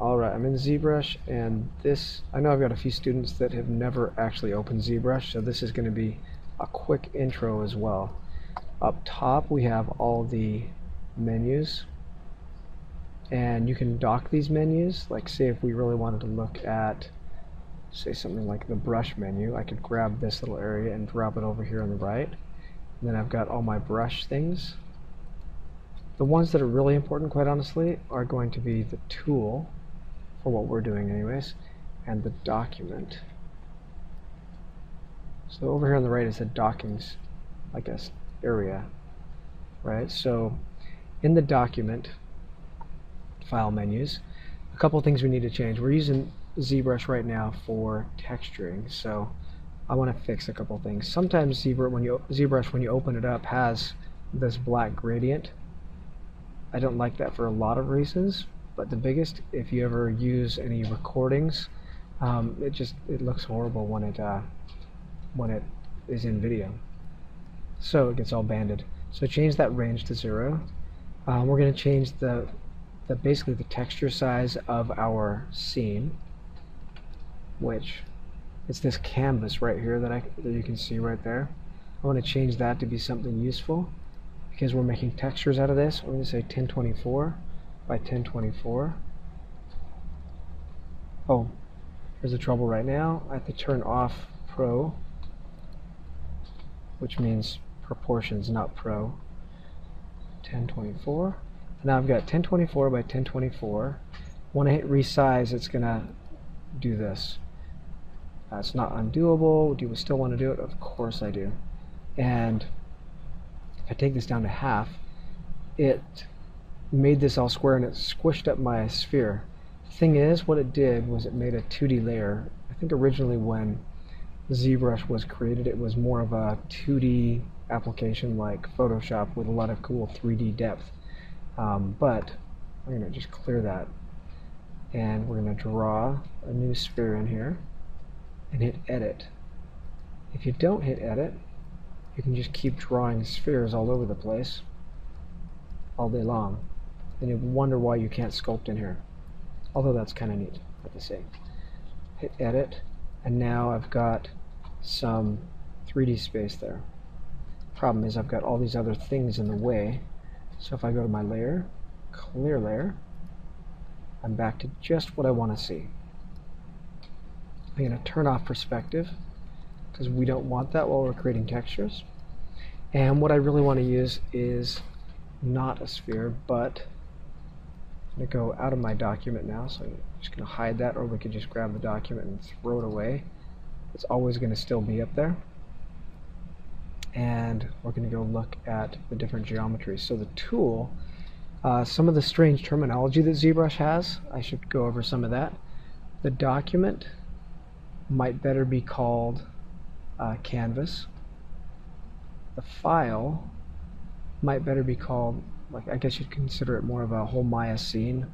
Alright, I'm in Zbrush, and this, I know I've got a few students that have never actually opened Zbrush, so this is going to be a quick intro as well. Up top we have all the menus, and you can dock these menus. Like, say if we really wanted to look at, say, something like the brush menu, I could grab this little area and drop it over here on the right. And then I've got all my brush things. The ones that are really important, quite honestly, are going to be the tool, for what we're doing anyways, and the document. So over here on the right is the dockings, I guess, area, right? So in the document file menus, a couple things we need to change. We're using ZBrush right now for texturing, so I want to fix a couple things. Sometimes ZBrush, when you open it up, has this black gradient. I don't like that for a lot of reasons, but the biggest, if you ever use any recordings, it looks horrible when it is in video. So it gets all banded. So change that range to 0. We're going to change basically the texture size of our scene, which it's this canvas right here that you can see right there. I want to change that to be something useful because we're making textures out of this. I'm going to say 1024 by 1024. Oh, there's the trouble right now. I have to turn off Pro, which means proportions, not Pro. 1024. And now I've got 1024 by 1024. When I hit resize, it's going to do this. It's not undoable. Do you still want to do it? Of course I do. And if I take this down to half, it made this all square and it squished up my sphere. The thing is, what it did was it made a 2D layer. I think originally when ZBrush was created, it was more of a 2D application like Photoshop with a lot of cool 3D depth. But I'm going to just clear that, and we're going to draw a new sphere in here and hit edit. If you don't hit edit, you can just keep drawing spheres all over the place all day long, and you wonder why you can't sculpt in here, although that's kind of neat at the same. Hit edit, and now I've got some 3D space there. Problem is I've got all these other things in the way, so if I go to my layer, clear layer, I'm back to just what I want to see. I'm going to turn off perspective because we don't want that while we're creating textures. And what I really want to use is not a sphere, but I'm going to go out of my document now, so I'm just going to hide that, or we could just grab the document and throw it away. It's always going to still be up there. And we're going to go look at the different geometries. So the tool, some of the strange terminology that ZBrush has, I should go over some of that. The document might better be called canvas. The file might better be called, like, I guess you'd consider it more of a whole Maya scene.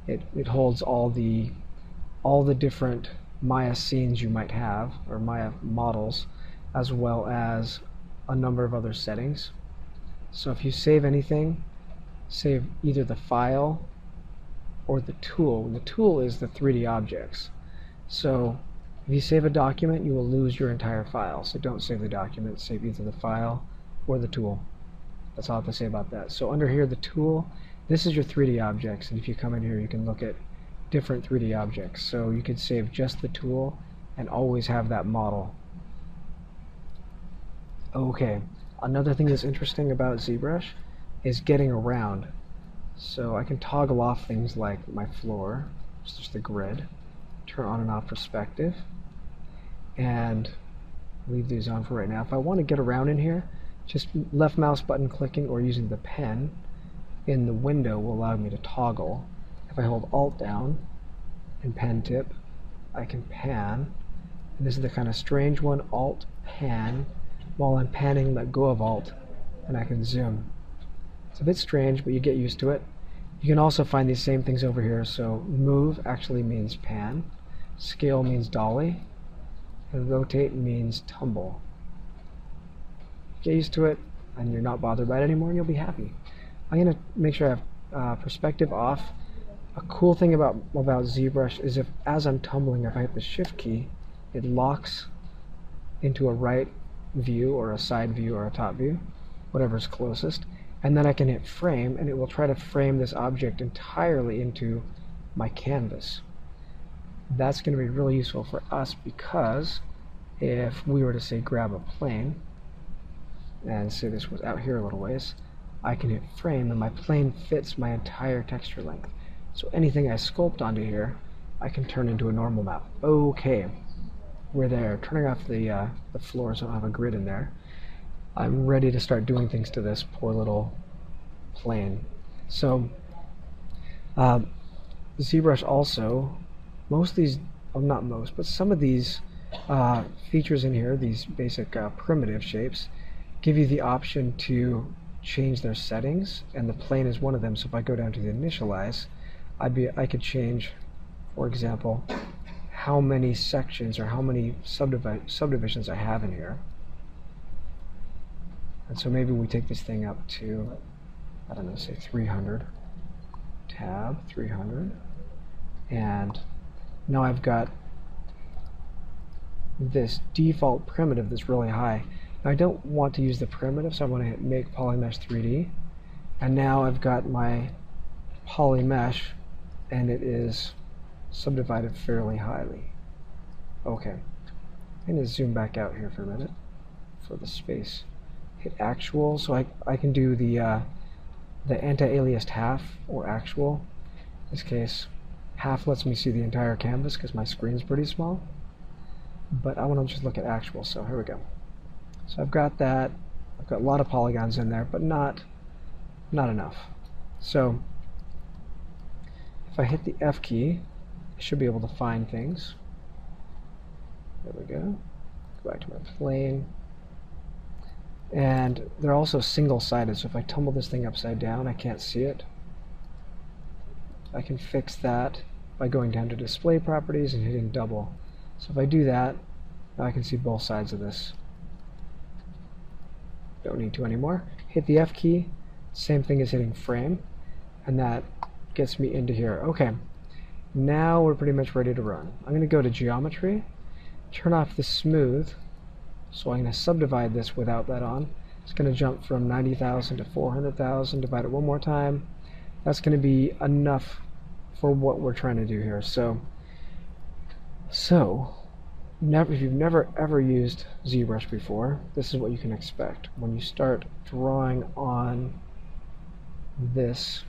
It holds all the different Maya scenes you might have, or Maya models, as well as a number of other settings. So if you save anything, save either the file or the tool. The tool is the 3D objects. So if you save a document, you will lose your entire file. So don't save the document, save either the file or the tool. That's all I have to say about that. So under here, the tool, this is your 3D objects, and if you come in here, you can look at different 3D objects. So you could save just the tool and always have that model. Okay, another thing that's interesting about ZBrush is getting around. So I can toggle off things like my floor, which is just the grid, turn on and off perspective, and leave these on for right now. If I want to get around in here, just left mouse button clicking or using the pen in the window will allow me to toggle. If I hold Alt down and pen tip, I can pan, and this is the kind of strange one, Alt pan. While I'm panning, let go of Alt, and I can zoom. It's a bit strange, but you get used to it. You can also find these same things over here. So move actually means pan, scale means dolly, and rotate means tumble. Get used to it, and you're not bothered by it anymore, and you'll be happy. I'm going to make sure I have perspective off, A cool thing about ZBrush is if, as I'm tumbling, if I hit the Shift key, it locks into a right view or a side view or a top view, whatever's closest, and then I can hit frame and it will try to frame this object entirely into my canvas. That's going to be really useful for us because if we were to say grab a plane and say this was out here a little ways, I can hit frame and my plane fits my entire texture length. So anything I sculpt onto here, I can turn into a normal map. Okay, we're there. Turning off the floor so I don't have a grid in there. I'm ready to start doing things to this poor little plane. So ZBrush also, most of these, well, not most, but some of these features in here, these basic primitive shapes, give you the option to change their settings, and the plane is one of them. So if I go down to the initialize, I could change, for example, how many sections or how many subdivisions I have in here. And so maybe we take this thing up to, I don't know, say 300, tab 300, and now I've got this default primitive that's really high. Now I don't want to use the primitive, so I'm going to hit make polymesh 3D, and now I've got my polymesh and it is subdivided fairly highly. Okay, I'm going to zoom back out here for a minute for the space. Hit actual, so I can do the anti-aliased half or actual. In this case, half lets me see the entire canvas because my screen's pretty small, but I want to just look at actual, so here we go. So I've got that. I've got a lot of polygons in there, but not enough. So if I hit the F key, I should be able to find things. There we go. Go back to my plane. And they're also single-sided, so if I tumble this thing upside down, I can't see it. I can fix that by going down to display properties and hitting double. So if I do that, now I can see both sides of this. Don't need to anymore. Hit the F key, same thing as hitting frame, and that gets me into here. Okay, now we're pretty much ready to run. I'm going to go to geometry, turn off the smooth, so I'm going to subdivide this without that on. It's going to jump from 90,000 to 400,000, divide it one more time. That's going to be enough for what we're trying to do here. So if you've never ever used ZBrush before, this is what you can expect. When you start drawing on this,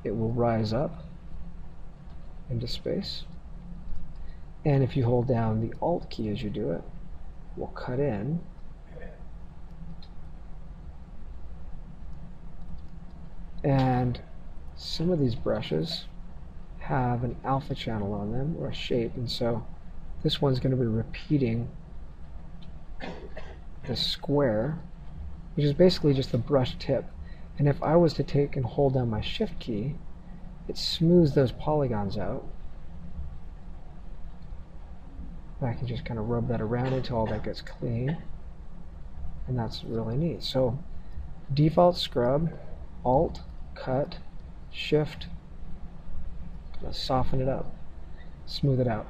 it will rise up into space. And if you hold down the Alt key as you do it, we'll cut in. And some of these brushes have an alpha channel on them, or a shape, and so this one's going to be repeating the square, which is basically just the brush tip. And if I was to take and hold down my Shift key, it smooths those polygons out. I can just kind of rub that around until all that gets clean, and that's really neat. So default scrub, Alt, cut, Shift, kind of soften it up, smooth it out.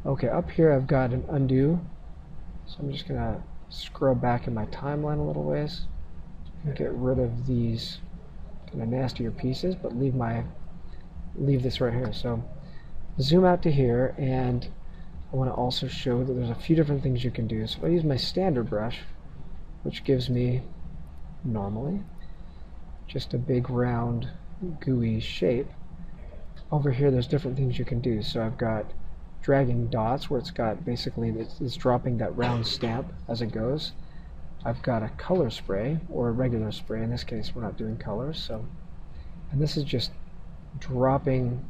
Okay, up here I've got an undo, so I'm just going to scrub back in my timeline a little ways and get rid of these kind of nastier pieces, but leave this right here. So zoom out to here, and I want to also show that there's a few different things you can do. So if I use my standard brush, which gives me normally just a big round gooey shape, over here there's different things you can do. So I've got dragging dots, where it's got basically it's dropping that round stamp as it goes. I've got a color spray, or a regular spray. In this case we're not doing colors, so, and this is just dropping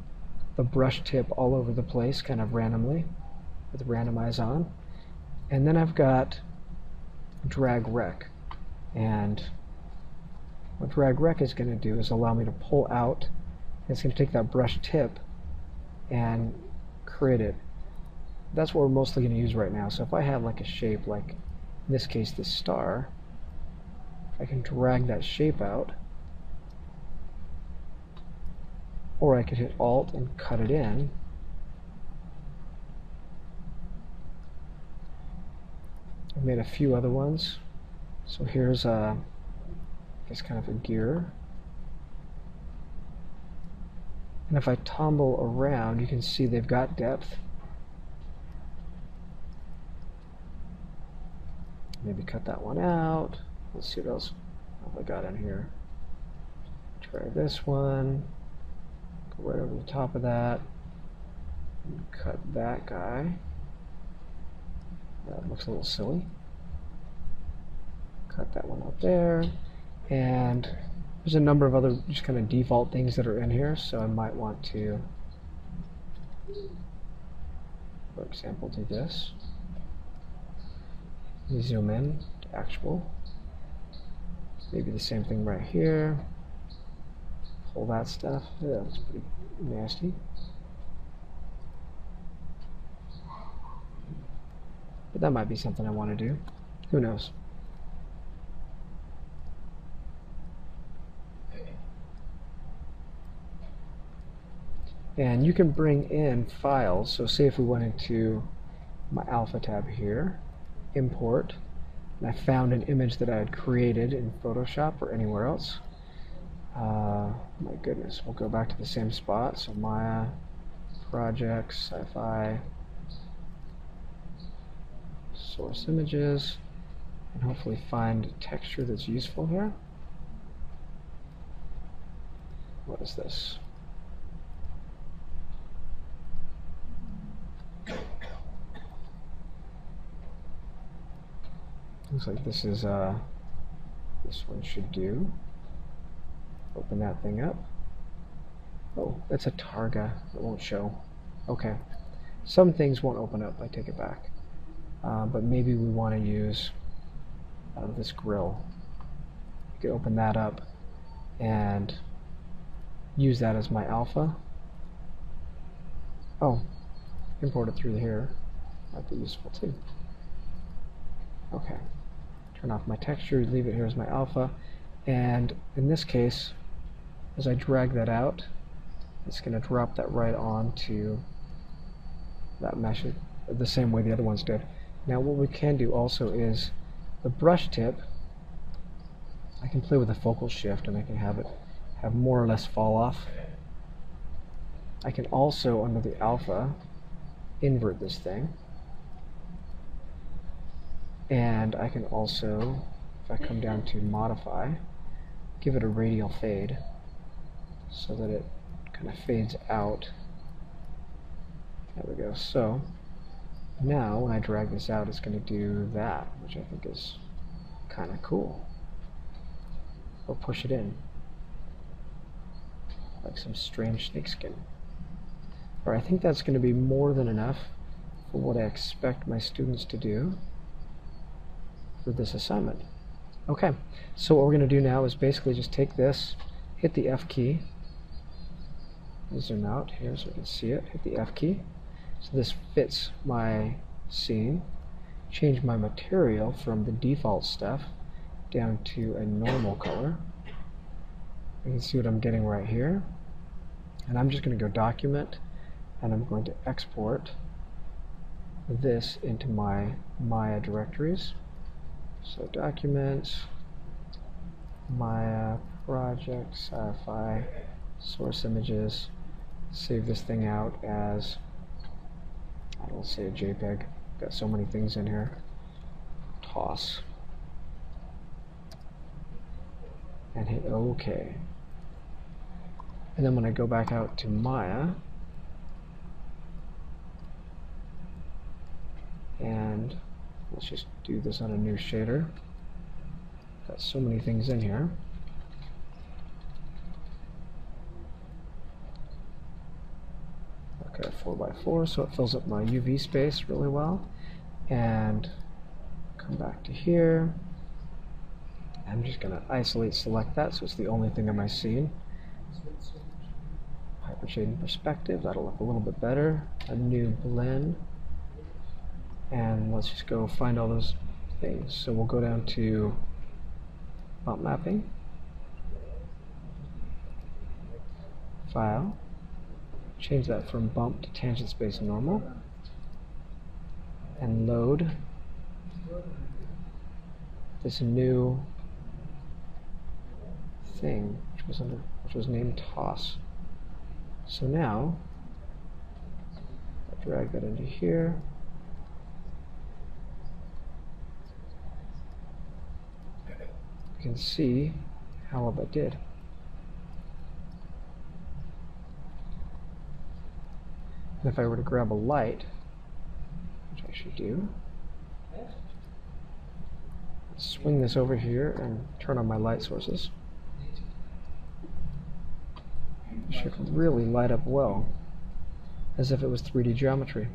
the brush tip all over the place kind of randomly with randomize on. And then I've got drag rec, and what drag rec is going to do is allow me to pull out. It's going to take that brush tip and create it. That's what we're mostly going to use right now. So if I have like a shape, like in this case this star, I can drag that shape out or I could hit Alt and cut it in. I've made a few other ones. So here's I guess kind of a gear. And if I tumble around, you can see they've got depth. Maybe cut that one out. Let's see what else have I got in here. Try this one. Go right over the top of that. And cut that guy. That looks a little silly. Cut that one out there. And there's a number of other just kind of default things that are in here, so I might want to, for example, do this. Zoom in to actual. Maybe the same thing right here. Pull that stuff. Yeah, that's pretty nasty. But that might be something I want to do. Who knows? And you can bring in files. So say if we went into my Alpha tab here, import, and I found an image that I had created in Photoshop or anywhere else. My goodness, we'll go back to the same spot. So Maya, projects, sci-fi, source images, and hopefully find texture that's useful here. What is this? Looks like this is this one should do. Open that thing up. Oh, that's a targa. It won't show. Okay. Some things won't open up. I take it back. But maybe we want to use this grill. You could open that up and use that as my alpha. Oh, import it through here. Might be useful too. Okay. Turn off my texture, leave it here as my alpha, and in this case, as I drag that out, it's going to drop that right onto that mesh the same way the other ones did. Now what we can do also is the brush tip, I can play with the focal shift and I can have it have more or less fall off. I can also, under the alpha, invert this thing. And I can also, if I come down to modify, give it a radial fade so that it kind of fades out. There we go. So now when I drag this out, it's going to do that, which I think is kind of cool. Or push it in like some strange snakeskin. Or I think that's going to be more than enough for what I expect my students to do for this assignment. Okay, so what we're going to do now is basically just take this, hit the F key, zoom out here so we can see it, hit the F key, so this fits my scene, change my material from the default stuff down to a normal color. You can see what I'm getting right here, and I'm just going to go document, and I'm going to export this into my Maya directories. So documents, Maya, project, sci-fi, source images, save this thing out as, I don't say a JPEG, got so many things in here, toss, and hit OK. And then when I go back out to Maya, and let's just do this on a new shader. Got so many things in here. Okay, 4x4, so it fills up my UV space really well. And come back to here. I'm just going to isolate select that so it's the only thing in my scene. Hypershade and perspective, that'll look a little bit better. A new blend. And let's just go find all those things. So we'll go down to bump mapping, file, change that from bump to tangent space normal, and load this new thing, which was named toss. So now, I'll drag that into here. You can see how well that did. And if I were to grab a light, which I should do, swing this over here and turn on my light sources, it should really light up well, as if it was 3D geometry.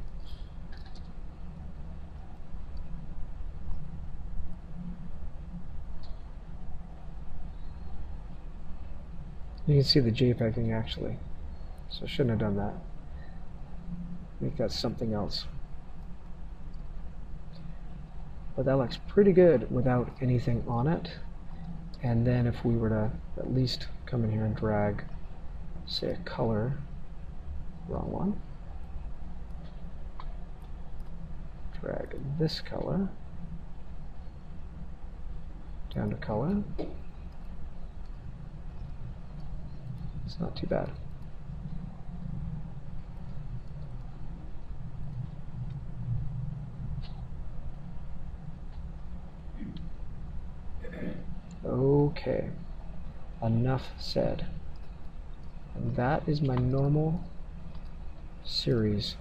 You can see the JPEGing actually, so I shouldn't have done that. Make that something else. But that looks pretty good without anything on it. And then if we were to at least come in here and drag, say, a color, wrong one, drag this color down to color, it's not too bad. Okay, enough said. And that is my normal series